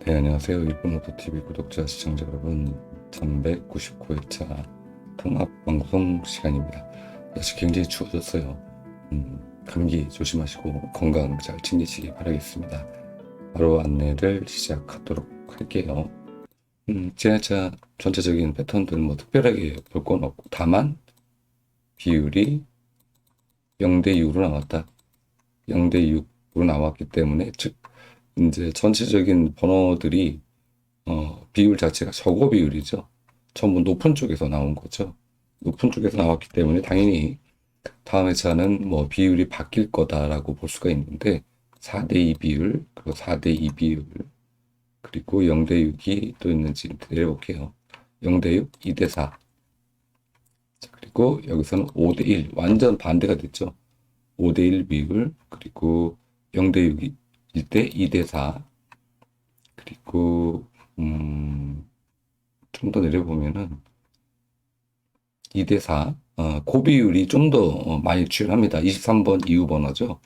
네, 안녕하세요. 이쁜오토TV 구독자, 시청자 여러분. 1199회차 통합방송 시간입니다. 날씨 굉장히 추워졌어요. 감기 조심하시고 건강 잘 챙기시기 바라겠습니다. 바로 안내를 시작하도록 할게요. 지하차 전체적인 패턴들은 뭐 특별하게 볼 건 없고, 다만 비율이 0대 6으로 나왔다. 0대 6으로 나왔기 때문에, 즉 이제 전체적인 번호들이 비율 자체가 저고 비율이죠. 전부 높은 쪽에서 나온 거죠. 높은 쪽에서 나왔기 때문에 당연히 다음 회차는 뭐 비율이 바뀔 거다라고 볼 수가 있는데, 4대2 비율, 그리고 4대2 비율, 그리고 0대6이 또 있는지 내려볼게요. 0대6, 2대4. 그리고 여기서는 5대1, 완전 반대가 됐죠. 5대1 비율, 그리고 0대6일 때 2대4, 그리고 좀 더 내려보면은 2대4, 고비율이 좀 더 많이 출현합니다. 23번 이후 번호죠.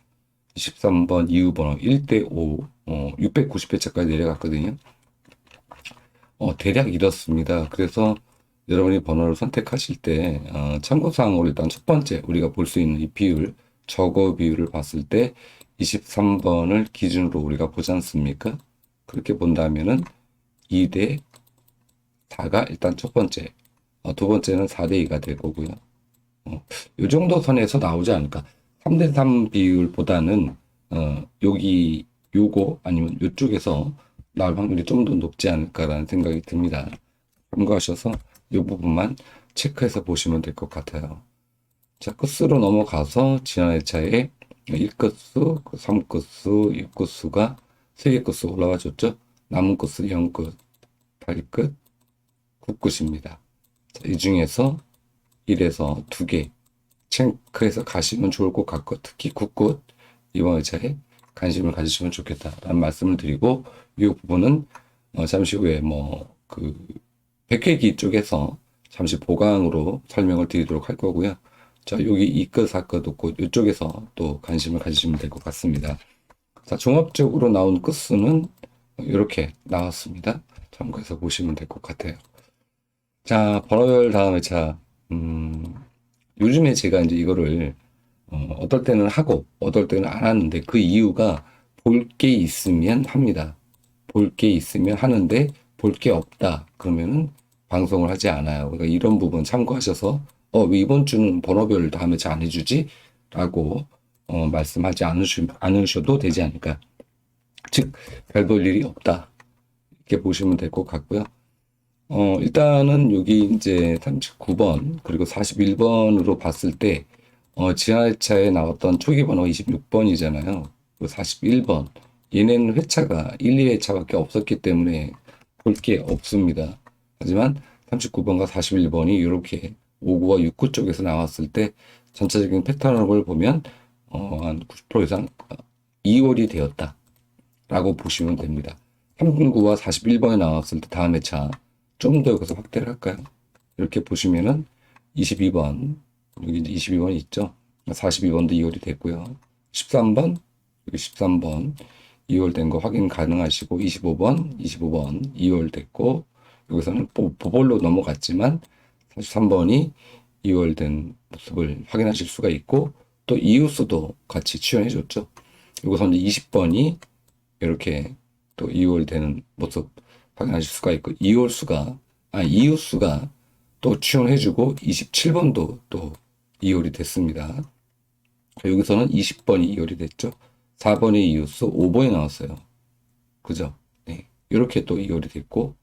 23번 이후 번호 1대5, 690회차까지 내려갔거든요. 대략 이렇습니다. 그래서 여러분이 번호를 선택하실 때 참고사항으로 일단 첫 번째 우리가 볼 수 있는 이 비율, 저거 비율을 봤을 때 23번을 기준으로 우리가 보지 않습니까? 그렇게 본다면은 2대 4가 일단 첫 번째, 두 번째는 4대 2가 될 거고요. 이 정도 선에서 나오지 않을까. 3대 3 비율보다는 여기 요거 아니면 요쪽에서 나올 확률이 좀 더 높지 않을까라는 생각이 듭니다. 참고하셔서 이 부분만 체크해서 보시면 될 것 같아요. 자, 끝으로 넘어가서 지난 회차에 1끝수, 3끝수, 6끝수가 3개 끝수 올라와 줬죠. 남은 끝수 0끝, 8끝, 9끝입니다. 이 중에서 1에서 2개 체크해서 가시면 좋을 것 같고, 특히 9끝 이번 회차에 관심을 가지시면 좋겠다라는 말씀을 드리고, 이 부분은 잠시 후에 그 백회기 쪽에서 잠시 보강으로 설명을 드리도록 할 거고요. 자, 여기 2끝, 4끝 없고 이쪽에서 또 관심을 가지시면 될 것 같습니다. 자, 종합적으로 나온 끝수는 이렇게 나왔습니다. 참고해서 보시면 될 것 같아요. 자, 번호별 다음 회차. 요즘에 제가 이제 이거를 어떨 때는 하고 어떨 때는 안 하는데, 그 이유가 볼 게 있으면 합니다. 볼 게 있으면 하는데 볼 게 없다 그러면은 방송을 하지 않아요. 그러니까 이런 부분 참고하셔서 왜 이번 주는 번호별 다음 회차 안 해주지? 라고 말씀하지 않으셔도 되지 않을까. 즉, 별 볼 일이 없다. 이렇게 보시면 될 것 같고요. 일단은 여기 이제 39번, 그리고 41번으로 봤을 때, 지하차에 나왔던 초기 번호가 26번이잖아요. 그 41번. 얘네는 회차가 1, 2회차밖에 없었기 때문에 볼 게 없습니다. 하지만 39번과 41번이 이렇게 5구와 6구 쪽에서 나왔을 때 전체적인 패턴을 보면, 한 90% 이상 2월이 되었다. 라고 보시면 됩니다. 3구와 41번이 나왔을 때 다음 회차 좀 더 여기서 확대를 할까요? 이렇게 보시면은 22번, 여기 이제 22번이 있죠. 42번도 2월이 됐고요. 13번, 여기 13번 2월 된 거 확인 가능하시고, 25번 2월 됐고, 여기서는 보볼로 넘어갔지만 43번이 2월 된 모습을 확인하실 수가 있고, 또 이웃수도 같이 출연해 줬죠. 여기서 이제 20번이 이렇게 또 2월 되는 모습 확인하실 수가 있고, 이웃수가 또 지원해주고 27번도 또 2월이 됐습니다. 여기서는 20번이 2월이 됐죠. 4번이 이웃수, 5번이 나왔어요. 그죠? 네. 이렇게 또 2월이 됐고,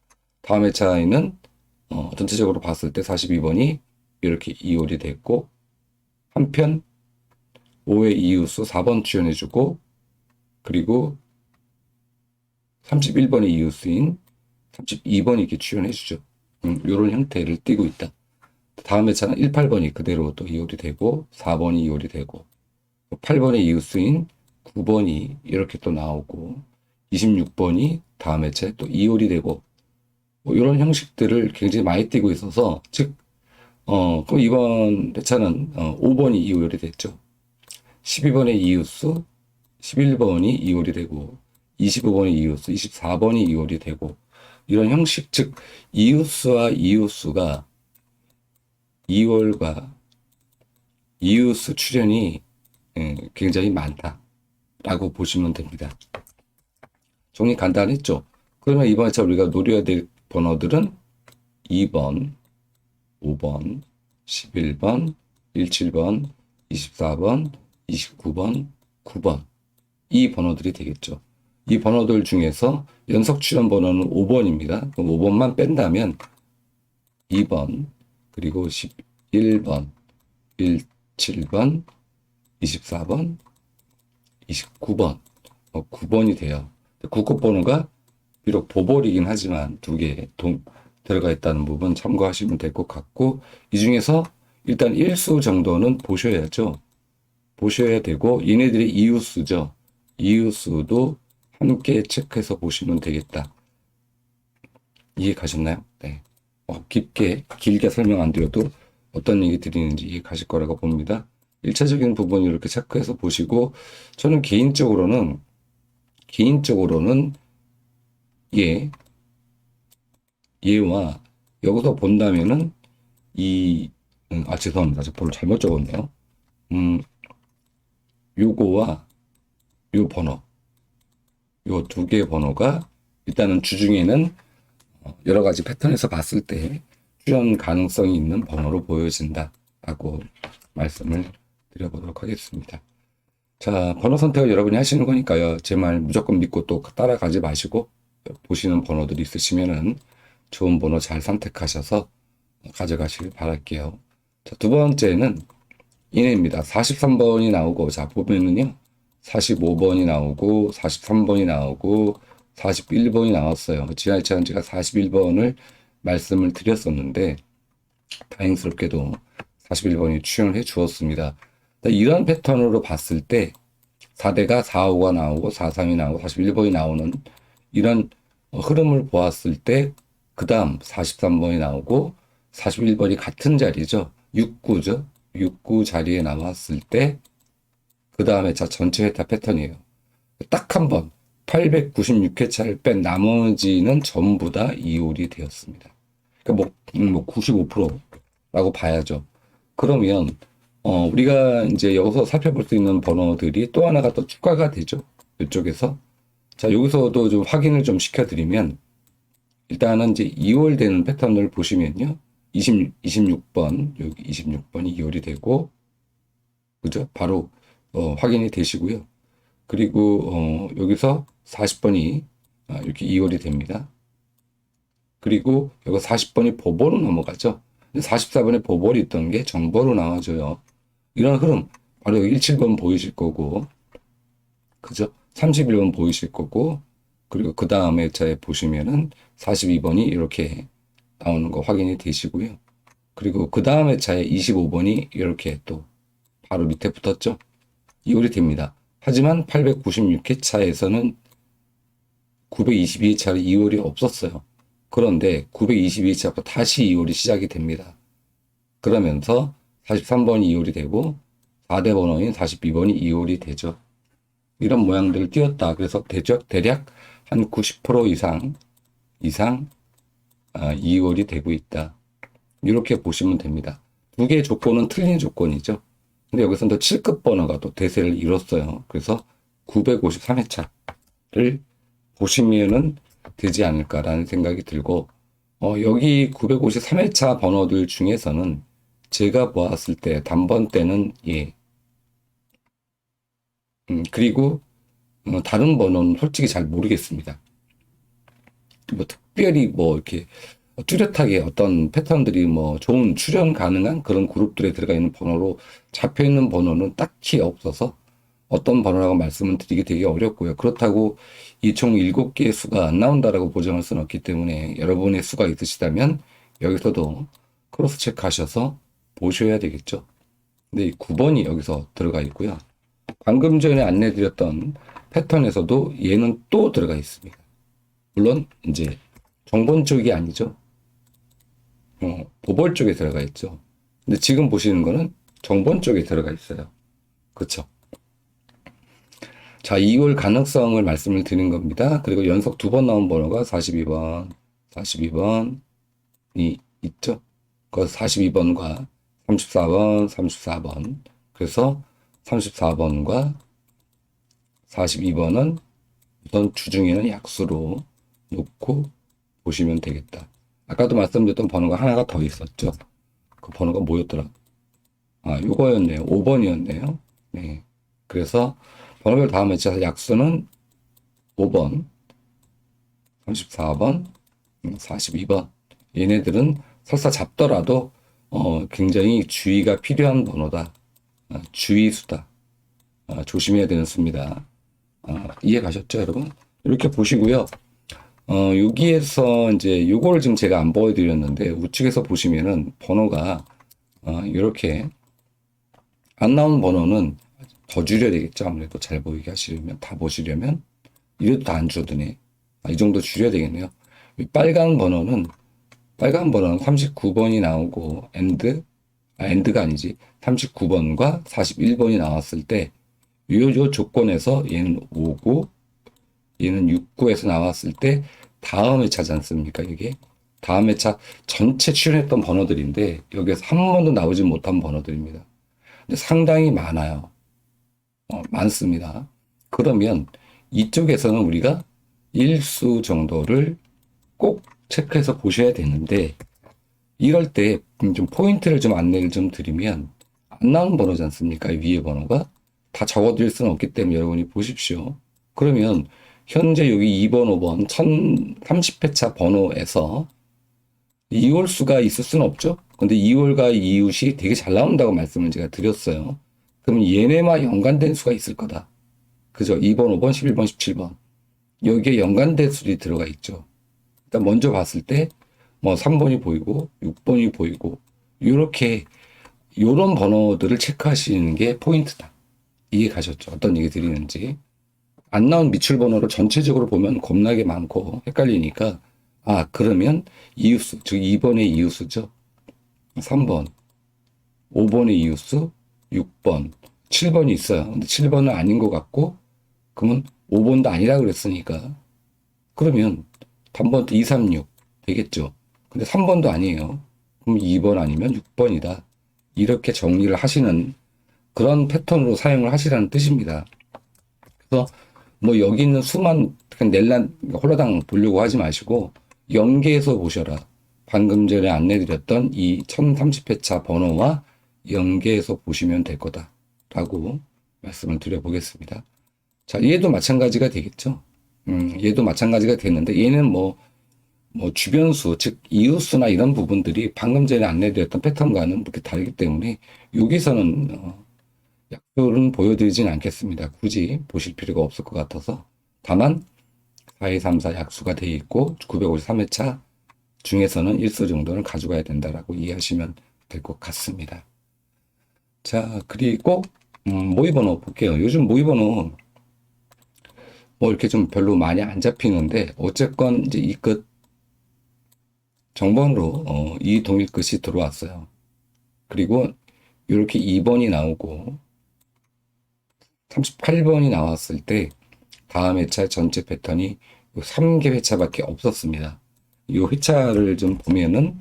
다음 회차에는 전체적으로 봤을 때 42번이 이렇게 2월이 됐고, 한편 5회 이웃수 4번 지원해주고, 그리고 31번의 이웃수인 32번이 이렇게 출연해주죠. 이런 형태를 띠고 있다. 다음 회차는 18번이 그대로 또 이월이 되고, 4번이 이월이 되고, 8번의 이웃수인 9번이 이렇게 또 나오고, 26번이 다음 회차에 또 이월이 되고, 이런 형식들을 굉장히 많이 띠고 있어서, 즉, 그럼 이번 회차는 5번이 이월이 됐죠. 12번의 이웃수, 11번이 이월이 되고, 25번이 이웃수, 24번이 이월이 되고 이런 형식, 즉 이웃수와 이웃수가 이월과 이웃수 출현이 굉장히 많다라고 보시면 됩니다. 정리 간단했죠? 그러면 이번에 우리가 노려야 될 번호들은 2번, 5번, 11번, 17번, 24번, 29번, 9번. 이 번호들이 되겠죠. 이 번호들 중에서 연속 출현 번호는 5번입니다. 그럼 5번만 뺀다면 2번, 그리고 11번, 17번, 24번, 29번, 9번이 돼요. 국급 번호가 비록 보벌이긴 하지만 두 개 들어가 있다는 부분 참고하시면 될 것 같고, 이 중에서 일단 1수 정도는 보셔야죠. 보셔야 되고, 얘네들이 이웃수죠. 이웃수도 함께 체크해서 보시면 되겠다. 이해 가셨나요? 네. 길게 설명 안 드려도 어떤 얘기 드리는지 이해 가실 거라고 봅니다. 1차적인 부분 이렇게 체크해서 보시고, 저는 개인적으로는 얘와 여기서 본다면은 죄송합니다. 저 번호 잘못 적었네요. 요거와 요 번호, 요 두 개의 번호가 일단은 주중에는 여러 가지 패턴에서 봤을 때 출현 가능성이 있는 번호로 보여진다라고 말씀을 드려보도록 하겠습니다. 자, 번호 선택을 여러분이 하시는 거니까요. 제 말 무조건 믿고 또 따라가지 마시고 보시는 번호들이 있으시면은 좋은 번호 잘 선택하셔서 가져가시길 바랄게요. 자, 두 번째는 이내입니다. 43번이 나오고, 자, 보면은요. 45번이 나오고, 43번이 나오고, 41번이 나왔어요. 지난 2차는 제가 41번을 말씀을 드렸었는데, 다행스럽게도 41번이 출연을 해 주었습니다. 이런 패턴으로 봤을 때, 4대가 45가 나오고, 43이 나오고, 41번이 나오는 이런 흐름을 보았을 때, 그 다음 43번이 나오고, 41번이 같은 자리죠. 69죠. 69 자리에 나왔을 때, 그 다음에 전체 회타 패턴이에요. 딱 한 번, 896회차를 뺀 나머지는 전부 다 이홀이 되었습니다. 그러니까 95%라고 봐야죠. 그러면, 우리가 이제 여기서 살펴볼 수 있는 번호들이 또 하나가 또 추가가 되죠. 이쪽에서. 자, 여기서도 좀 확인을 좀 시켜드리면, 일단은 이제 2월 되는 패턴을 보시면요. 26번, 여기 26번이 2월이 되고, 그죠? 바로, 확인이 되시고요. 그리고, 여기서 40번이 이렇게 2월이 됩니다. 그리고 여기 40번이 보보로 넘어가죠. 44번에 보볼이 있던 게 정보로 나와줘요. 이런 흐름, 바로 여기 17번 보이실 거고, 그죠? 31번 보이실 거고, 그리고 그 다음에 차에 보시면은 42번이 이렇게 나오는 거 확인이 되시고요. 그리고 그 다음에 차에 25번이 이렇게 또 바로 밑에 붙었죠. 이월이 됩니다. 하지만 896회 차에서는 922회 차에 2월이 없었어요. 그런데 922회 차부터 다시 2월이 시작이 됩니다. 그러면서 43번이 2월이 되고 4대 번호인 42번이 2월이 되죠. 이런 모양들을 띄웠다. 그래서 대략 한 90% 이상 2월이 되고 있다. 이렇게 보시면 됩니다. 두 개의 조건은 틀린 조건이죠. 근데 여기서는 또 7급 번호가 또 대세를 이뤘어요. 그래서 953회차를 보시면은 되지 않을까라는 생각이 들고, 여기 953회차 번호들 중에서는 제가 보았을 때 단번 때는 예. 그리고 다른 번호는 솔직히 잘 모르겠습니다. 뭐 특별히 뭐 이렇게 뚜렷하게 어떤 패턴들이 뭐 좋은 출현 가능한 그런 그룹들에 들어가 있는 번호로 잡혀 있는 번호는 딱히 없어서 어떤 번호라고 말씀을 드리기 되게 어렵고요. 그렇다고 이 총 7개의 수가 안 나온다라고 보장할 수는 없기 때문에 여러분의 수가 있으시다면 여기서도 크로스 체크하셔서 보셔야 되겠죠. 근데 이 9번이 여기서 들어가 있고요. 방금 전에 안내드렸던 패턴에서도 얘는 또 들어가 있습니다. 물론 이제 정본 쪽이 아니죠. 보벌 쪽에 들어가 있죠. 근데 지금 보시는 거는 정본 쪽에 들어가 있어요. 그렇죠? 자, 2월 가능성을 말씀을 드린 겁니다. 그리고 연속 2번 나온 번호가 42번, 42번이 있죠. 그 42번과 34번, 34번. 그래서 34번과 42번은 우선 주중에는 약수로 놓고 보시면 되겠다. 아까도 말씀드렸던 번호가 하나가 더 있었죠. 그 번호가 뭐였더라? 아, 요거였네요. 5번이었네요. 네. 그래서 번호별 다음 매치에서 약수는 5번, 34번, 42번. 얘네들은 설사 잡더라도 굉장히 주의가 필요한 번호다. 주의수다. 조심해야 되는 수입니다. 이해 가셨죠, 여러분? 이렇게 보시고요. 여기에서 이제 요거를 지금 제가 안 보여드렸는데 우측에서 보시면은 번호가 이렇게 안 나오는 번호는 더 줄여야 되겠죠. 아무래도 잘 보이게 하시려면, 다 보시려면. 이래도 다 안 줄어드네. 이 정도 줄여야 되겠네요. 이 빨간 번호는 39번이 나오고, 엔드가 아니지. 39번과 41번이 나왔을 때, 요 조건에서 얘는 5고, 얘는 6구에서 나왔을 때, 다음 회차지 않습니까, 이게? 다음 회차 전체 출연했던 번호들인데, 여기에서 한 번도 나오지 못한 번호들입니다. 근데 상당히 많아요. 많습니다. 그러면 이쪽에서는 우리가 일수 정도를 꼭 체크해서 보셔야 되는데, 이럴 때 좀 포인트를 좀 안내를 좀 드리면, 안 나오는 번호지 않습니까? 위에 번호가. 다 적어드릴 수는 없기 때문에 여러분이 보십시오. 그러면 현재 여기 2번, 5번, 1030회차 번호에서 이홀수가 있을 수는 없죠? 근데 이홀과 이웃이 되게 잘 나온다고 말씀을 제가 드렸어요. 그러면 얘네만 연관된 수가 있을 거다. 그죠? 2번, 5번, 11번, 17번. 여기에 연관된 수들이 들어가 있죠. 일단 먼저 봤을 때, 뭐 3번이 보이고, 6번이 보이고, 요런 번호들을 체크하시는 게 포인트다. 이해 가셨죠? 어떤 얘기 드리는지. 안 나온 미출 번호를 전체적으로 보면 겁나게 많고 헷갈리니까, 그러면 이웃수, 즉 2번의 이웃수죠. 3번, 5번의 이웃수, 6번, 7번이 있어요. 근데 7번은 아닌 것 같고, 그러면 5번도 아니라고 그랬으니까. 그러면 단번 2, 3, 6 되겠죠. 근데 3번도 아니에요. 그럼 2번 아니면 6번이다. 이렇게 정리를 하시는 그런 패턴으로 사용을 하시라는 뜻입니다. 그래서 뭐 여기 있는 수만 그냥 홀라당 보려고 하지 마시고 연계해서 보셔라. 방금 전에 안내드렸던 이 1030회차 번호와 연계해서 보시면 될 거다라고 말씀을 드려보겠습니다. 자, 얘도 마찬가지가 되겠죠. 얘도 마찬가지가 되는데 얘는 뭐 주변수, 즉 이웃수나 이런 부분들이 방금 전에 안내드렸던 패턴과는 그렇게 다르기 때문에 여기서는 약표는 보여드리진 않겠습니다. 굳이 보실 필요가 없을 것 같아서. 다만 4234 약수가 되어 있고 953회차 중에서는 1수 정도는 가져가야 된다라고 이해하시면 될 것 같습니다. 자, 그리고 모의번호 볼게요. 요즘 모의번호 뭐 이렇게 좀 별로 많이 안 잡히는데 어쨌건 이제 이 끝 정번으로 이 동일 끝이 들어왔어요. 그리고 이렇게 2번이 나오고 38번이 나왔을 때 다음 회차 전체 패턴이 3개 회차밖에 없었습니다. 이 회차를 좀 보면은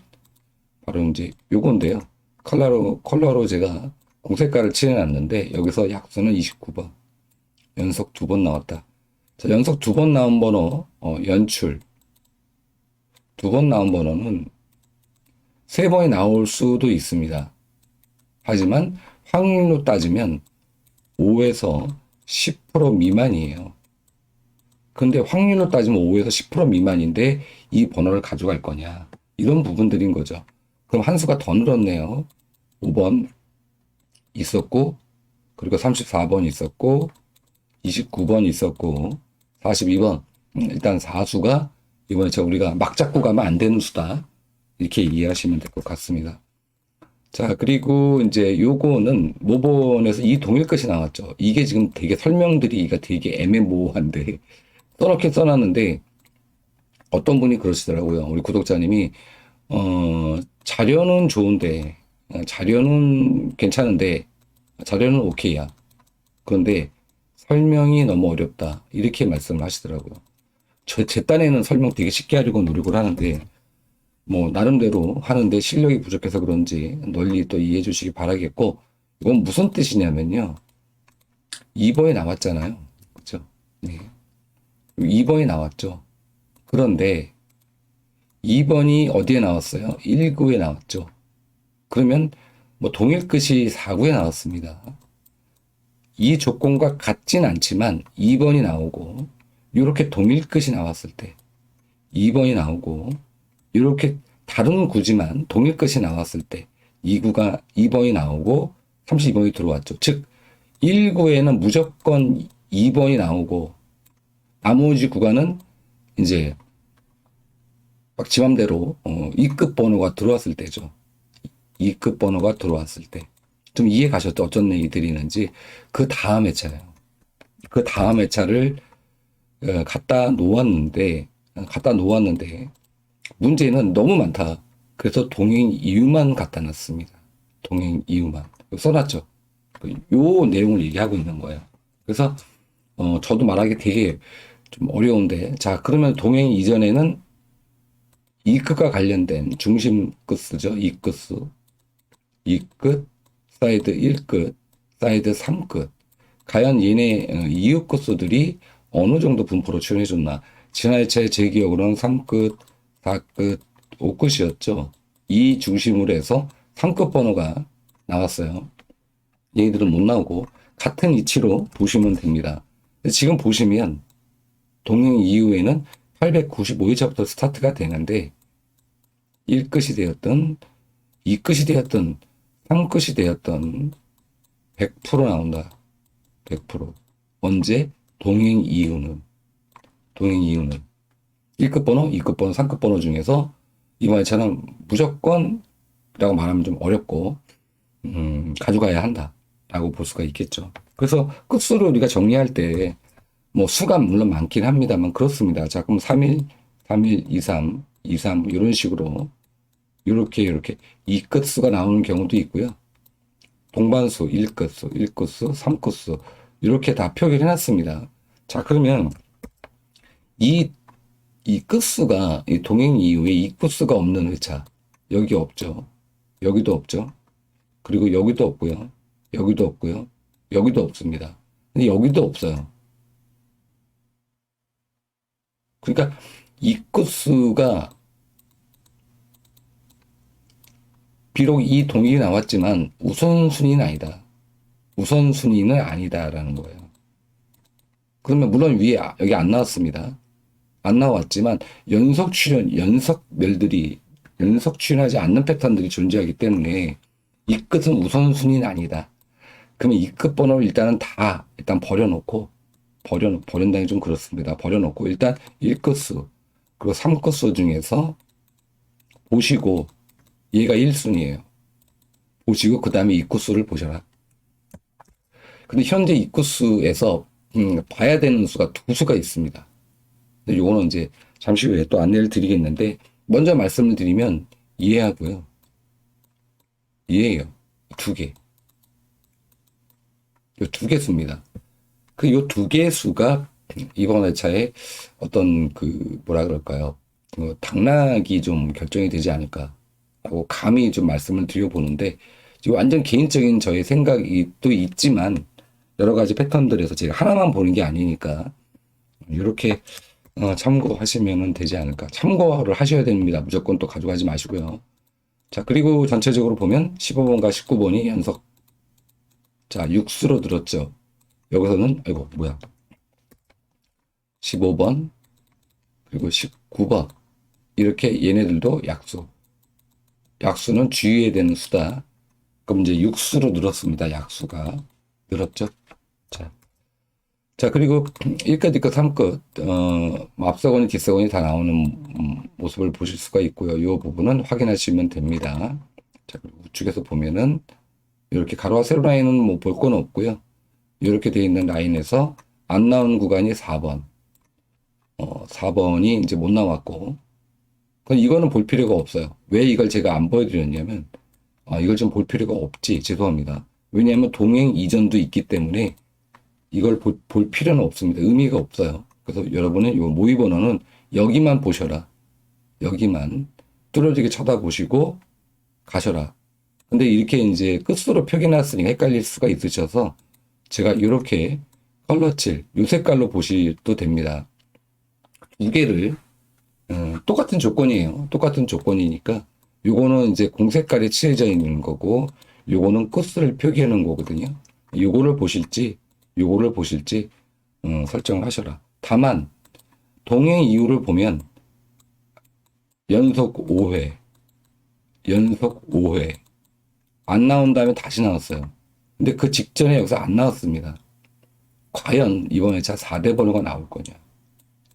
바로 이제 요건데요. 컬러로 제가 공색깔을 칠해놨는데 여기서 약수는 29번. 연속 2번 나왔다. 자, 연속 2번 나온 번호, 연출. 2번 나온 번호는 3번이 나올 수도 있습니다. 하지만 확률로 따지면 5에서 10% 미만이에요. 근데 확률로 따지면 5에서 10% 미만인데 이 번호를 가져갈 거냐. 이런 부분들인 거죠. 그럼 한 수가 더 늘었네요. 5번 있었고, 그리고 34번 있었고, 29번 있었고, 42번. 일단 4수가 이번에 우리가 막 잡고 가면 안 되는 수다. 이렇게 이해하시면 될 것 같습니다. 자, 그리고 이제 요거는 모본에서 이 동일 것이 나왔죠. 이게 지금 되게 설명드리기가 되게 애매모호한데, 써놓긴 써놨는데, 어떤 분이 그러시더라고요. 우리 구독자님이, 자료는 좋은데, 자료는 괜찮은데, 자료는 오케이야. 그런데 설명이 너무 어렵다. 이렇게 말씀을 하시더라고요. 제 딴에는 설명 되게 쉽게 하려고 노력을 하는데, 뭐, 나름대로 하는데 실력이 부족해서 그런지 널리 또 이해해 주시기 바라겠고, 이건 무슨 뜻이냐면요. 2번에 나왔잖아요. 그죠? 네. 2번이 나왔죠. 그런데 2번이 어디에 나왔어요? 1구에 나왔죠. 그러면 뭐 동일 끝이 4구에 나왔습니다. 이 조건과 같진 않지만 2번이 나오고 이렇게 동일 끝이 나왔을 때 2번이 나오고 이렇게 다른 구지만 동일 끝이 나왔을 때 2구가 2번이 나오고 32번이 들어왔죠. 즉 1구에는 무조건 2번이 나오고 나머지 구간은 이제 막 지 맘대로 2급 번호가 들어왔을 때죠. 2급 번호가 들어왔을 때. 좀 이해 가셨죠? 어쩐 얘기 드리는지. 그 다음 회차예요. 그 다음 회차를 갖다 놓았는데 문제는 너무 많다. 그래서 동행 이유만 갖다 놨습니다. 동행 이유만. 써놨죠. 요 내용을 얘기하고 있는 거예요. 그래서 저도 말하기 되게 좀 어려운데, 자, 그러면 동행 이전에는 이끝과 관련된 중심 끝수죠. 이끝수. 이끝, 사이드 1끝, 사이드 3끝. 과연 얘네 이웃 끝수들이 어느 정도 분포로 출현해줬나. 지난 회차에 제 기억으로는 3끝, 4끝, 5끝이었죠. 이 중심으로 해서 3끝 번호가 나왔어요. 얘들은 못 나오고 같은 위치로 보시면 됩니다. 지금 보시면 동행 이후에는 895회차부터 스타트가 되는데 1끝이 되었던 2끝이 되었던 3끝이 되었던 100% 나온다. 100%. 언제? 동행 이유는 1급 번호, 2급 번호, 3급 번호 중에서 이번 회차는 무조건 라고 말하면 좀 어렵고 가져가야 한다 라고 볼 수가 있겠죠. 그래서 끝수를 우리가 정리할 때 뭐 수가 물론 많긴 합니다만 그렇습니다. 자, 그럼 3일, 3일, 2, 3, 2, 3 이런 식으로 이렇게 이 끝수가 나오는 경우도 있고요. 동반수, 1끝수, 1끝수, 3끝수 이렇게 다 표기를 해놨습니다. 자, 그러면 이 끝수가 이 동행 이후에 이 끝수가 없는 회차 여기 없죠. 여기도 없죠. 그리고 여기도 없고요. 여기도 없고요. 여기도 없습니다. 근데 여기도 없어요. 그러니까 이 끝수가 비록 이 동일이 나왔지만 우선순위는 아니다. 우선순위는 아니다라는 거예요. 그러면 물론 위에 여기 안 나왔습니다. 안 나왔지만 연속 출현하지 않는 패턴들이 존재하기 때문에 이 끝은 우선순위는 아니다. 그러면 이 끝 번호를 일단은 다 일단 버린다는 좀 그렇습니다. 버려놓고 일단 1끝수 그리고 3끝수 중에서 보시고 얘가 1순위예요. 보시고 그 다음에 2끝수를 보셔라. 근데 현재 2끝수에서 봐야 되는 수가 두 수가 있습니다. 근데 요거는 이제 잠시 후에 또 안내를 드리겠는데 먼저 말씀을 드리면 이해하고요. 이해해요. 두 개. 요 두 개 수입니다. 그 요 두 개의 수가 이번 회차에 어떤 뭐라 그럴까요? 당락이 좀 결정이 되지 않을까라고 감히 좀 말씀을 드려보는데 지금 완전 개인적인 저의 생각이 또 있지만 여러 가지 패턴들에서 제가 하나만 보는 게 아니니까 이렇게 참고하시면 되지 않을까. 참고를 하셔야 됩니다. 무조건 또 가져가지 마시고요. 자, 그리고 전체적으로 보면 15번과 19번이 연속. 자, 6수로 들었죠. 여기서는, 15번, 그리고 19번. 이렇게 얘네들도 약수. 약수는 주의해야 되는 수다. 그럼 이제 6수로 늘었습니다. 약수가. 늘었죠. 자, 그리고 1끝, 2끝, 3끝, 앞서거니 뒷서거니 다 나오는 모습을 보실 수가 있고요. 이 부분은 확인하시면 됩니다. 자, 그리고 우측에서 보면은 이렇게 가로와 세로 라인은 뭐 볼 건 없고요. 이렇게 되어 있는 라인에서 안 나온 구간이 4번. 4번이 이제 못 나왔고. 그럼 이거는 볼 필요가 없어요. 왜 이걸 제가 안 보여드렸냐면, 이걸 좀 볼 필요가 없지. 죄송합니다. 왜냐하면 동행 이전도 있기 때문에 이걸 볼 필요는 없습니다. 의미가 없어요. 그래서 여러분은 이 모의 번호는 여기만 보셔라. 여기만 뚫어지게 쳐다보시고 가셔라. 근데 이렇게 이제 끝으로 표기해놨으니까 헷갈릴 수가 있으셔서 제가 이렇게 컬러칠, 요 색깔로 보셔도 됩니다. 두 개를 똑같은 조건이에요. 똑같은 조건이니까 요거는 이제 공색깔이 칠해져 있는 거고 요거는 끝을 표기해 놓은 거거든요. 요거를 보실지 요거를 보실지 설정을 하셔라. 다만 동행 이유를 보면 연속 5회 연속 5회 안 나온 다음에 다시 나왔어요. 근데 그 직전에 여기서 안 나왔습니다. 과연 이번 회차 4대 번호가 나올 거냐?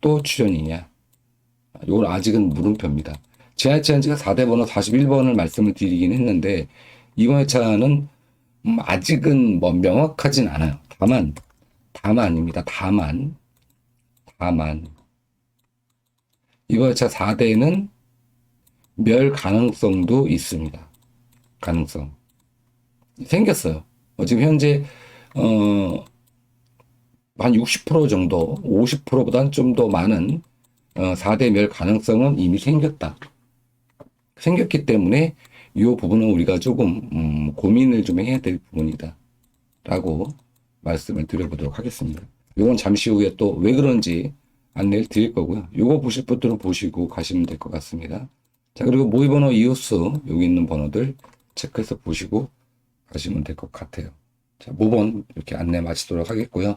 또 출연이냐? 이건 아직은 물음표입니다. 지하철지가 4대 번호 41번을 말씀을 드리긴 했는데 이번 회차는 아직은 뭐 명확하진 않아요. 다만입니다. 다만 이번 회차 4대는 멸 가능성도 있습니다. 가능성 생겼어요. 지금 현재 한 60% 정도, 50%보다는 좀 더 많은 4대 멸 가능성은 이미 생겼다. 생겼기 때문에 이 부분은 우리가 조금 고민을 좀 해야 될 부분이다. 라고 말씀을 드려보도록 하겠습니다. 이건 잠시 후에 또 왜 그런지 안내를 드릴 거고요. 이거 보실 분들은 보시고 가시면 될 것 같습니다. 자, 그리고 모의 번호 이웃수 여기 있는 번호들 체크해서 보시고 가시면 될 것 같아요. 자, 모번 이렇게 안내 마치도록 하겠고요.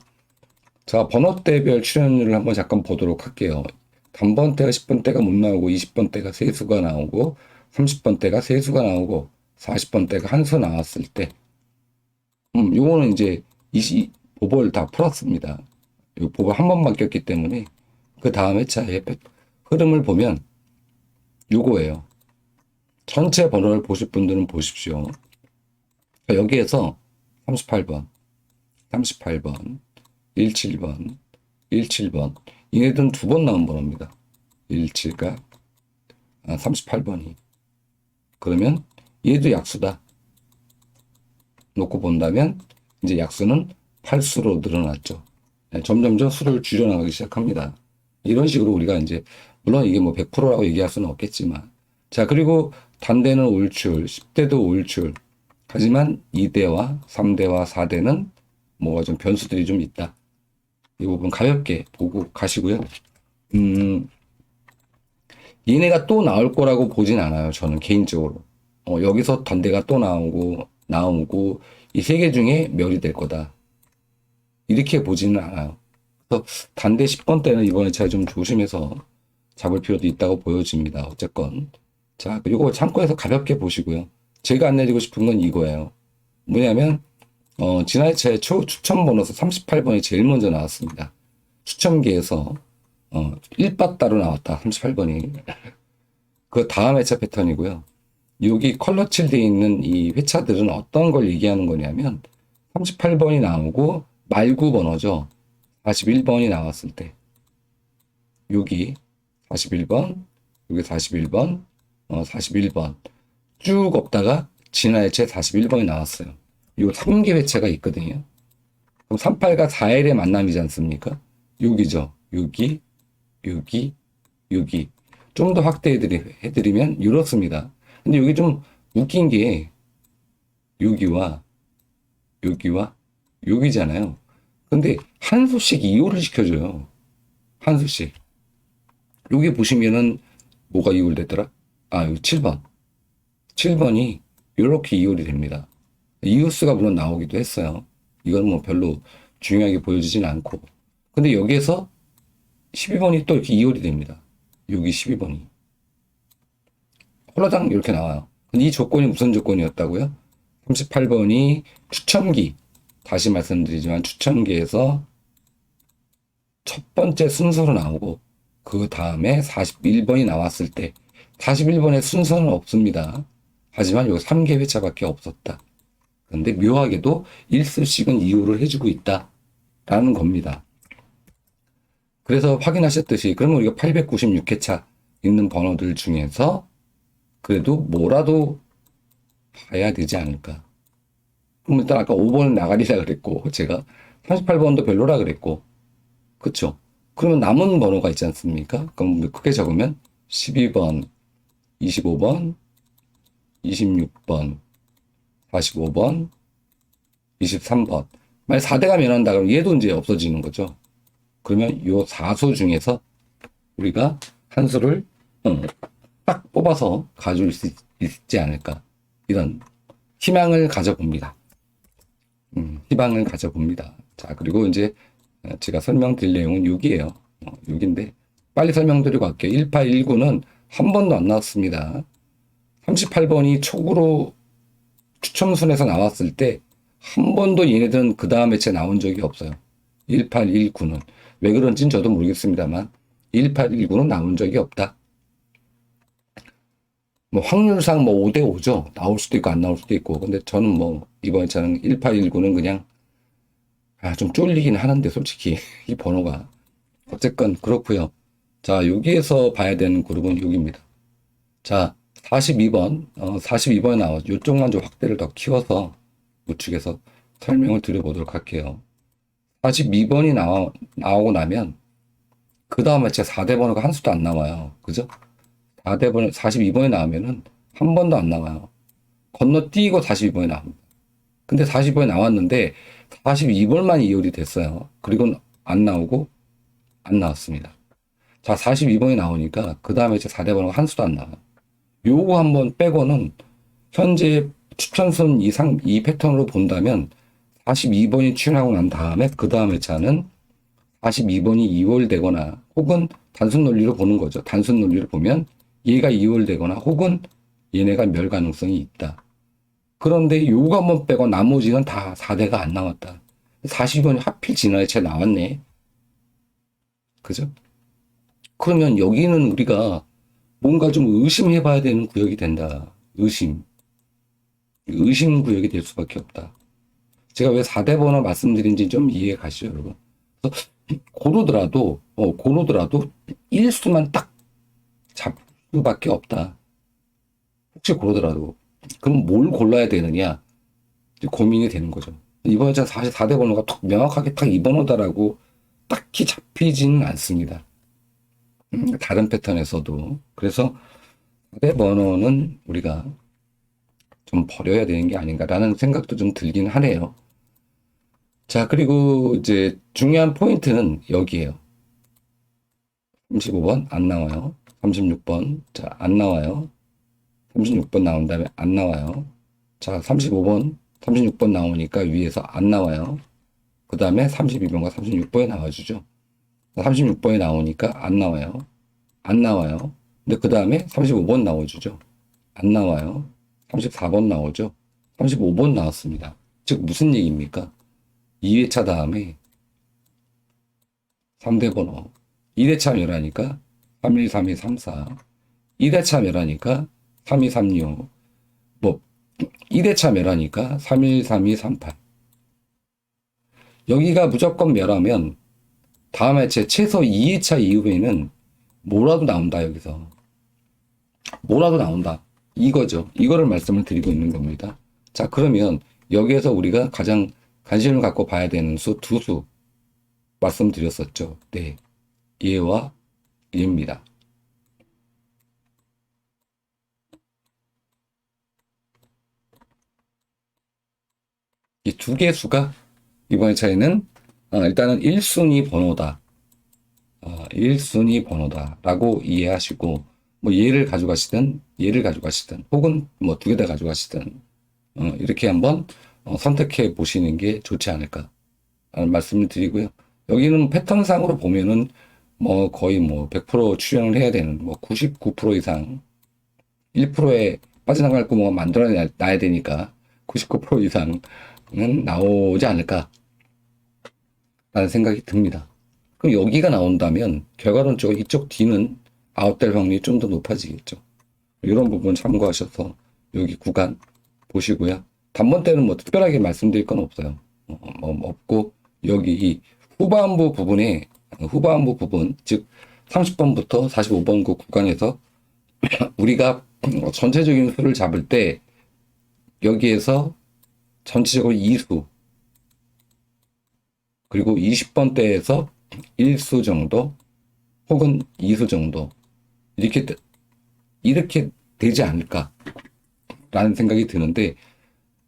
자, 번호대별 출연율을 한번 잠깐 보도록 할게요. 단번대가 10번대가 못 나오고 20번대가 세수가 나오고 30번대가 세수가 나오고 40번대가 한 수 나왔을 때 요거는 이제 보벌 다 풀었습니다. 요 보벌 한 번 바뀌었기 때문에 그 다음 회차의 흐름을 보면 요거예요. 전체 번호를 보실 분들은 보십시오. 여기에서 38번, 17번, 17번. 얘네들은 두 번 나온 번호입니다. 17과 38번이. 그러면 얘도 약수다. 놓고 본다면 이제 약수는 8수로 늘어났죠. 점점점 수를 줄여나가기 시작합니다. 이런 식으로 우리가 이제 물론 이게 뭐 100%라고 얘기할 수는 없겠지만 자, 그리고 단대는 올출, 10대도 올출. 하지만 2대와 3대와 4대는 뭐가 좀 변수들이 좀 있다. 이 부분 가볍게 보고 가시고요. 얘네가 또 나올 거라고 보진 않아요. 저는 개인적으로. 여기서 단대가 또 나오고 이 세 개 중에 멸이 될 거다. 이렇게 보지는 않아요. 그래서 단대 10번 때는 이번에 제가 좀 조심해서 잡을 필요도 있다고 보여집니다. 어쨌건. 자, 이거 참고해서 가볍게 보시고요. 제가 안내드리고 싶은 건 이거예요. 뭐냐면, 지난해 추천 번호서 38번이 제일 먼저 나왔습니다. 추첨기에서, 1바 따로 나왔다. 38번이. 그 다음 회차 패턴이고요. 여기 컬러 칠되어 있는 이 회차들은 어떤 걸 얘기하는 거냐면, 38번이 나오고, 말구 번호죠. 41번이 나왔을 때. 여기 41번, 여기 41번, 41번. 쭉 없다가 지난 회차에 41번이 나왔어요. 요 3개 회차가 있거든요. 그럼 38과 4일의 만남이지 않습니까? 여기죠. 여기. 좀 더 확대해드리면 이렇습니다. 근데 여기 좀 웃긴 게 여기와 여기잖아요. 근데 한 수씩 이호를 시켜줘요. 한 수씩. 여기 보시면은 뭐가 이홀됐더라? 여기 7번. 7번이 이렇게 이홀이 됩니다. 이웃수가 물론 나오기도 했어요. 이건 뭐 별로 중요하게 보여지진 않고. 근데 여기에서 12번이 또 이렇게 이홀이 됩니다. 여기 12번이. 홀라당 이렇게 나와요. 근데 이 조건이 무슨 조건이었다고요? 38번이 추첨기. 다시 말씀드리지만 추첨기에서 첫 번째 순서로 나오고 그 다음에 41번이 나왔을 때 41번의 순서는 없습니다. 하지만 여기 3개 회차밖에 없었다. 그런데 묘하게도 1수씩은 이유를 해주고 있다라는 겁니다. 그래서 확인하셨듯이 그러면 우리가 896회차 있는 번호들 중에서 그래도 뭐라도 봐야 되지 않을까. 그럼 일단 아까 5번 나가리라 그랬고 제가 38번도 별로라 그랬고, 그쵸? 그러면 남은 번호가 있지 않습니까? 그럼 크게 적으면 12번, 25번, 26번, 45번, 23번. 만약 4대가 면한다 그러면 얘도 이제 없어지는 거죠. 그러면 요 4수 중에서 우리가 한 수를 딱 뽑아서 가져올 수 있지 않을까. 이런 희망을 가져봅니다. 희망을 가져봅니다. 자, 그리고 이제 제가 설명드릴 내용은 6이에요. 6인데 빨리 설명드리고 갈게요. 1819는 한 번도 안 나왔습니다. 38번이 촉으로 추첨순에서 나왔을 때 한 번도 얘네들은 그 다음 회차에 나온 적이 없어요. 1819는. 왜 그런지는 저도 모르겠습니다만 1819는 나온 적이 없다. 뭐 확률상 뭐 5대 5죠. 나올 수도 있고 안 나올 수도 있고. 근데 저는 뭐 이번 차는 1819는 그냥 좀 쫄리긴 하는데 솔직히 이 번호가 어쨌건 그렇고요. 자, 여기에서 봐야 되는 그룹은 여기입니다. 자, 42번 42번에 나와서 이쪽만 좀 확대를 더 키워서 우측에서 설명을 드려보도록 할게요. 42번이 나오고 나면 그 다음에 제 4대 번호가 한 수도 안 나와요. 그죠? 4대 번 42번이 나오면은 한 번도 안 나와요. 건너뛰고 42번이 나옵니다. 근데 42번이 나왔는데 42번만 이율이 됐어요. 그리고 안 나오고 안 나왔습니다. 자, 42번이 나오니까 그 다음에 제 4대 번호가 한 수도 안 나와요. 요거 한번 빼고는 현재 추천선 이상 이 패턴으로 본다면 42번이 출현하고 난 다음에 그 다음 회차는 42번이 2월 되거나 혹은 단순 논리로 보는 거죠. 단순 논리로 보면 얘가 2월 되거나 혹은 얘네가 멸 가능성이 있다. 그런데 요거 한번 빼고 나머지는 다 4대가 안 나왔다. 42번이 하필 지난 회차에 나왔네. 그죠? 그러면 여기는 우리가 뭔가 좀 의심해 봐야 되는 구역이 된다. 의심 구역이 될 수밖에 없다. 제가 왜 4대 번호 말씀드린지 좀 이해 가시죠, 여러분? 그래서 고르더라도 1수만 딱 잡을 수밖에 없다. 혹시 고르더라도. 그럼 뭘 골라야 되느냐? 고민이 되는 거죠. 이번에 사실 4대 번호가 딱 명확하게 딱 이 번호다라고 딱히 잡히지는 않습니다. 다른 패턴에서도. 그래서 4대 번호는 우리가 좀 버려야 되는 게 아닌가라는 생각도 좀 들긴 하네요. 자, 그리고 이제 중요한 포인트는 여기에요. 35번 안 나와요. 36번 자, 안 나와요. 36번 나온 다음에 안 나와요. 자, 36번 나오니까 위에서 안 나와요. 그 다음에 32번과 36번이 나와주죠. 36번이 나오니까 안 나와요. 안 나와요. 근데 그 다음에 35번 나와주죠. 안 나와요. 34번 나오죠. 35번 나왔습니다. 즉 무슨 얘기입니까? 2회차 다음에 3대 번호 2대차 멸하니까 313234 2대차 멸하니까 3236 뭐 2대차 멸하니까 313238 여기가 무조건 멸하면 다음에 제 최소 2회차 이후에는 뭐라도 나온다. 여기서 뭐라도 나온다. 이거죠. 이거를 말씀을 드리고 있는 겁니다. 자, 그러면 여기에서 우리가 가장 관심을 갖고 봐야 되는 수 두 수 말씀드렸었죠. 네. 얘와 얘입니다. 이 두 개 수가 이번에 차이는 일단은 1순위 번호다. 1순위 번호다라고 이해하시고 뭐 얘를 가져가시든 혹은 뭐 두 개 다 가져가시든 이렇게 한번 선택해 보시는 게 좋지 않을까 라는 말씀을 드리고요. 여기는 패턴상으로 보면은 뭐 거의 뭐 100% 출연을 해야 되는 뭐 99% 이상 1%에 빠져나갈 구멍을 만들어 놔야 되니까 99% 이상은 나오지 않을까 라는 생각이 듭니다. 그럼 여기가 나온다면 결과론적으로 이쪽 뒤는 아웃될 확률이 좀 더 높아지겠죠. 이런 부분 참고하셔서 여기 구간 보시고요. 단번 때는 뭐 특별하게 말씀드릴 건 없어요. 없고 여기 이 후반부 부분 즉 30번부터 45번 그 구간에서 우리가 전체적인 수를 잡을 때 여기에서 전체적으로 2수 그리고 20번대에서 1수 정도 혹은 2수 정도 이렇게 되지 않을까라는 생각이 드는데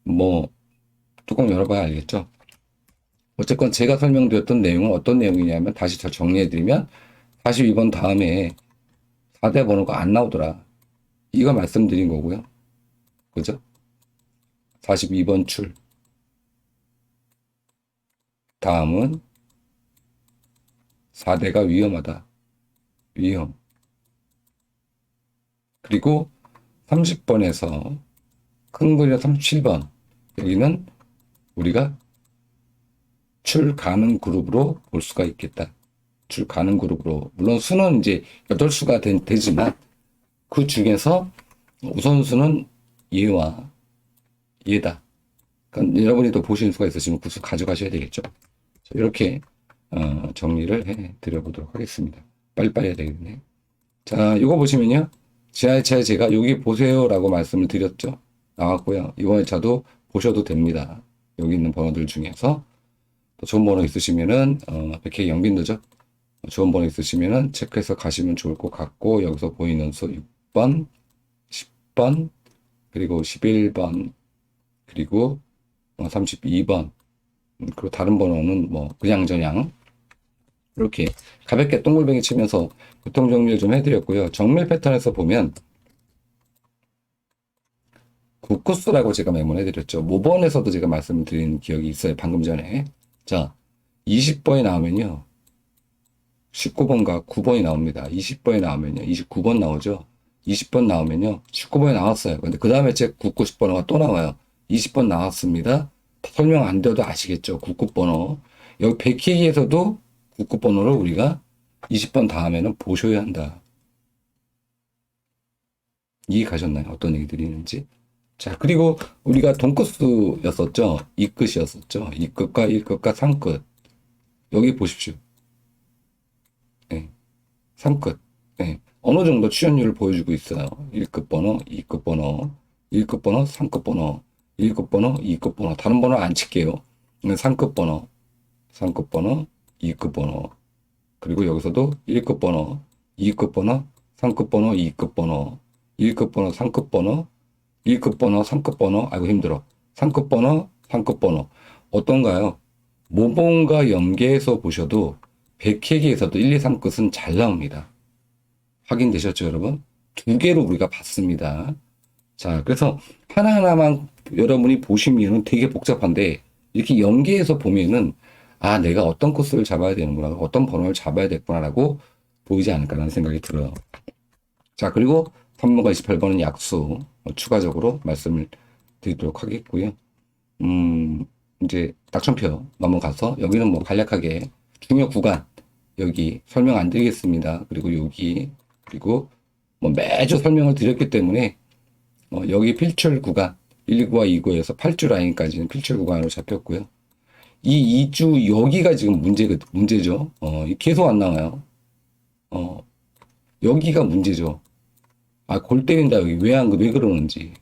뭐 뚜껑 열어봐야 알겠죠. 어쨌건 제가 설명드렸던 내용은 어떤 내용이냐면 다시 더 정리해드리면 42번 다음에 4대 번호가 안 나오더라. 이거 말씀드린 거고요. 그죠? 42번 출. 다음은 4대가 위험하다. 위험. 그리고 30번에서 큰 그림 37번. 여기는 우리가 출 가능 그룹으로 볼 수가 있겠다. 출 가능 그룹으로. 물론 수는 이제 8수가 되지만 그 중에서 우선수는 얘와 얘다. 그러니까 여러분이 또 보시는 수가 있으시면 그 수 가져가셔야 되겠죠. 이렇게 정리를 해 드려보도록 하겠습니다. 빨리빨리 해야 되겠네. 자, 이거 보시면요. 지하차에 제가 여기 보세요라고 말씀을 드렸죠. 나왔고요. 이번 차도 보셔도 됩니다. 여기 있는 번호들 중에서 또 좋은 번호 있으시면은 100K 영빈도죠. 좋은 번호 있으시면은 체크해서 가시면 좋을 것 같고 여기서 보이는 수 6번, 10번, 그리고 11번, 그리고 32번, 그리고 다른 번호는 뭐 그냥저냥 이렇게 가볍게 동글뱅이 치면서 교통 정리를 좀 해드렸고요. 정밀 패턴에서 보면 국구수라고 제가 메모해드렸죠. 모번에서도 제가 말씀을 드린 기억이 있어요. 방금 전에. 자, 20번이 나오면요. 19번과 9번이 나옵니다. 20번이 나오면요. 29번 나오죠. 20번 나오면요. 19번이 나왔어요. 근데 그 다음에 제 99번호가 또 나와요. 20번 나왔습니다. 설명 안 돼도 아시겠죠. 99번호. 여기 백희기에서도 99번호를 우리가 20번 다음에는 보셔야 한다. 이해 가셨나요? 어떤 얘기 드리는지. 자, 그리고 우리가 돈끝수였었죠. 이끝이었었죠. 이끝과 1끝과 3끝. 여기 보십시오. 네. 3끝. 네. 어느 정도 출연율을 보여주고 있어요. 1급 번호, 2급 번호, 1급 번호, 3급 번호, 1급 번호, 2급 번호. 다른 번호 안 칠게요. 3급 번호, 3급 번호, 2급 번호. 그리고 여기서도 1급 번호, 2급 번호, 3급 번호, 2급 번호, 1급 번호, 3급 번호, 1급 번호, 3급 번호. 아이고 힘들어. 3급 번호, 3급 번호. 어떤가요? 모본과 연계해서 보셔도 백회기에서도 1, 2, 3끝은 잘 나옵니다. 확인되셨죠, 여러분? 두 개로 우리가 봤습니다. 자, 그래서 하나하나만 여러분이 보시면 되게 복잡한데 이렇게 연계해서 보면은 아, 내가 어떤 코스를 잡아야 되는구나, 어떤 번호를 잡아야 되겠구나라고 보이지 않을까라는 생각이 들어요. 자, 그리고 3번과 28번은 약수 추가적으로 말씀을 드리도록 하겠고요. 이제 낙천표 넘어가서 여기는 뭐 간략하게 중요 구간 여기 설명 안 드리겠습니다. 그리고 여기 그리고 뭐 매주 설명을 드렸기 때문에 여기 필출 구간 1구와 2구에서 8주 라인까지는 필출 구간으로 잡혔고요. 이 2주 여기가 지금 문제죠. 계속 안 나와요. 여기가 문제죠. 아, 골 때린다 여기 왜 그러는지.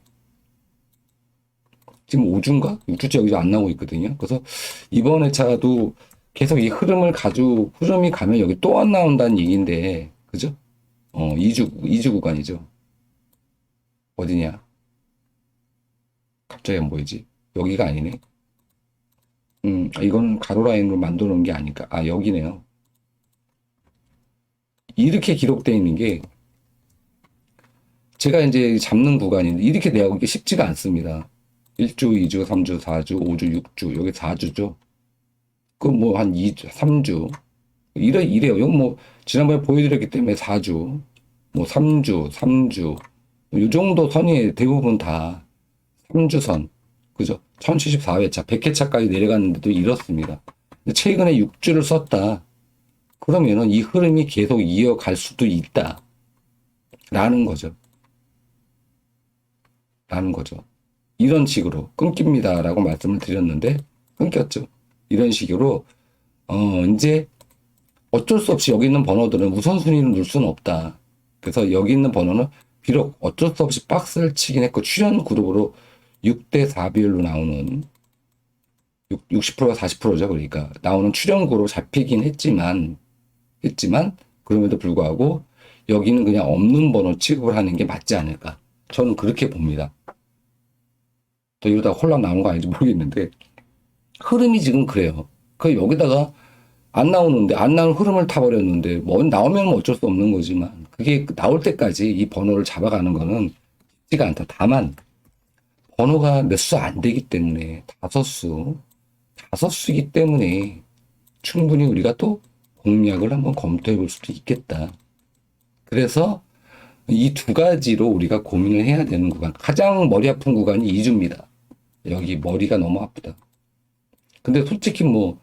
지금 5주인가? 6주째 여기 안 나오고 있거든요. 그래서 이번 회차도 계속 이 흐름이 가면 여기 또 안 나온다는 얘기인데, 그죠? 2주 구간이죠. 어디냐? 갑자기 안 보이지? 여기가 아니네. 이건 가로 라인으로 만들어 놓은 게 아닐까. 아, 여기네요. 이렇게 기록되어 있는 게, 제가 이제 잡는 구간인데, 이렇게 내가 쉽지가 않습니다. 1주, 2주, 3주, 4주, 5주, 6주, 여기 4주죠. 그 뭐 한 2주, 3주. 이래요. 이건 뭐 지난번에 보여드렸기 때문에 4주, 뭐 3주. 이 정도 선이 대부분 다 3주 선. 그죠? 1074회차, 100회차까지 내려갔는데도 이렇습니다. 근데 최근에 6주를 썼다. 그러면은 이 흐름이 계속 이어갈 수도 있다. 라는 거죠. 이런 식으로 끊깁니다라고 말씀을 드렸는데 끊겼죠. 이런 식으로 이제 어쩔 수 없이 여기 있는 번호들은 우선순위를 넣을 수는 없다. 그래서 여기 있는 번호는 비록 어쩔 수 없이 박스를 치긴 했고 출연 그룹으로 6대 4 비율로 나오는 60%가 40%죠. 그러니까 나오는 출연고로 잡히긴 했지만 그럼에도 불구하고 여기는 그냥 없는 번호 취급을 하는 게 맞지 않을까. 저는 그렇게 봅니다. 또 이러다 혼란 나오는 거 아닌지 모르겠는데 흐름이 지금 그래요. 그 여기다가 안 나오는데 안 나오는 흐름을 타버렸는데 뭐 나오면 어쩔 수 없는 거지만 그게 나올 때까지 이 번호를 잡아가는 거는 쉽지가 않다. 다만 번호가 몇 수 안 되기 때문에 다섯 수이기 때문에 충분히 우리가 또 공략을 한번 검토해 볼 수도 있겠다. 그래서 이 두 가지로 우리가 고민을 해야 되는 구간. 가장 머리 아픈 구간이 2주입니다. 여기 머리가 너무 아프다. 근데 솔직히 뭐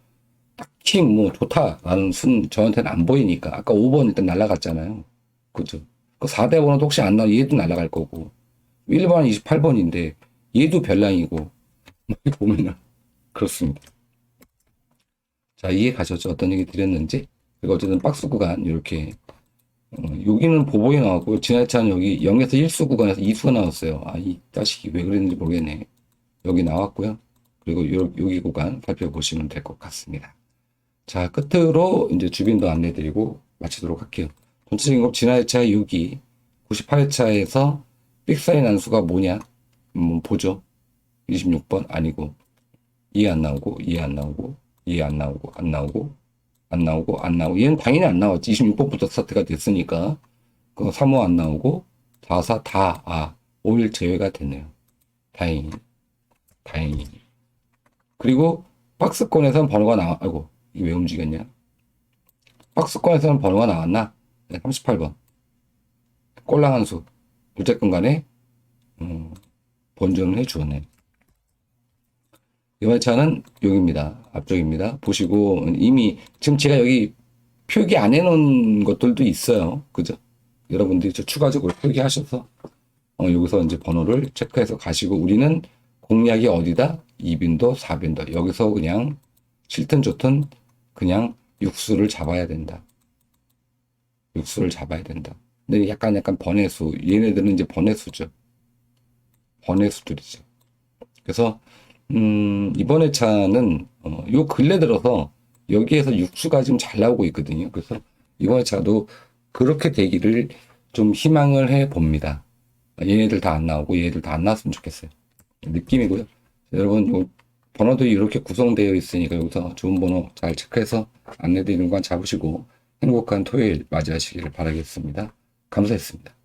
딱히 뭐 좋다라는 순 저한테는 안 보이니까 아까 5번 일단 날라갔잖아요. 그죠? 그 4대 번호도 혹시 안 나와 얘도 날라갈 거고 1번 28번인데 얘도 별량이고 보면은 그렇습니다. 자, 이해 가셨죠? 어떤 얘기 드렸는지. 그리고 어쨌든 박스 구간 이렇게 여기는 보복이 나왔고 지나차는 여기 0에서 1수 구간에서 2수가 나왔어요. 아, 이 자식이 왜 그랬는지 모르겠네. 여기 나왔고요. 그리고 여기 구간 살펴보시면 될 것 같습니다. 자, 끝으로 이제 주변도 안내드리고 마치도록 할게요. 전체적인 거 지난해차 6위, 98회차에서 삑사리 난 수가 뭐냐? 보죠. 26번 아니고, 이해 안 나오고, 이해 안 나오고, 이해 안 나오고, 안 나오고, 안 나오고, 안 나오고. 얘는 당연히 안 나왔지. 26번부터 스타트가 됐으니까. 그 3호 안 나오고, 4, 4 다, 5일 제외가 됐네요. 다행히. 다행히. 그리고 박스권에서는 번호가 아이고, 이게 왜 움직였냐? 박스권에서는 번호가 나왔나? 네, 38번. 꼴랑 한 수. 어쨌건 간에, 본전을 해 주었네. 이번 차는 여기입니다. 앞쪽입니다. 보시고, 이미, 지금 제가 여기 표기 안 해놓은 것들도 있어요. 그죠? 여러분들이 추가적으로 표기하셔서, 여기서 이제 번호를 체크해서 가시고, 우리는 공략이 어디다? 2빈도, 4빈도. 여기서 그냥 싫든 좋든 그냥 육수를 잡아야 된다. 육수를 잡아야 된다. 근데 약간 번외수. 얘네들은 이제 번외수죠. 번외수들이죠. 그래서, 이번 회차는, 요 근래 들어서 여기에서 육수가 좀 잘 나오고 있거든요. 그래서 이번 회차도 그렇게 되기를 좀 희망을 해 봅니다. 얘네들 다 안 나오고 얘네들 다 안 나왔으면 좋겠어요. 느낌이고요. 여러분, 요 번호들이 이렇게 구성되어 있으니까 여기서 좋은 번호 잘 체크해서 안내드리는 건 잡으시고 행복한 토요일 맞이하시기를 바라겠습니다. 감사했습니다.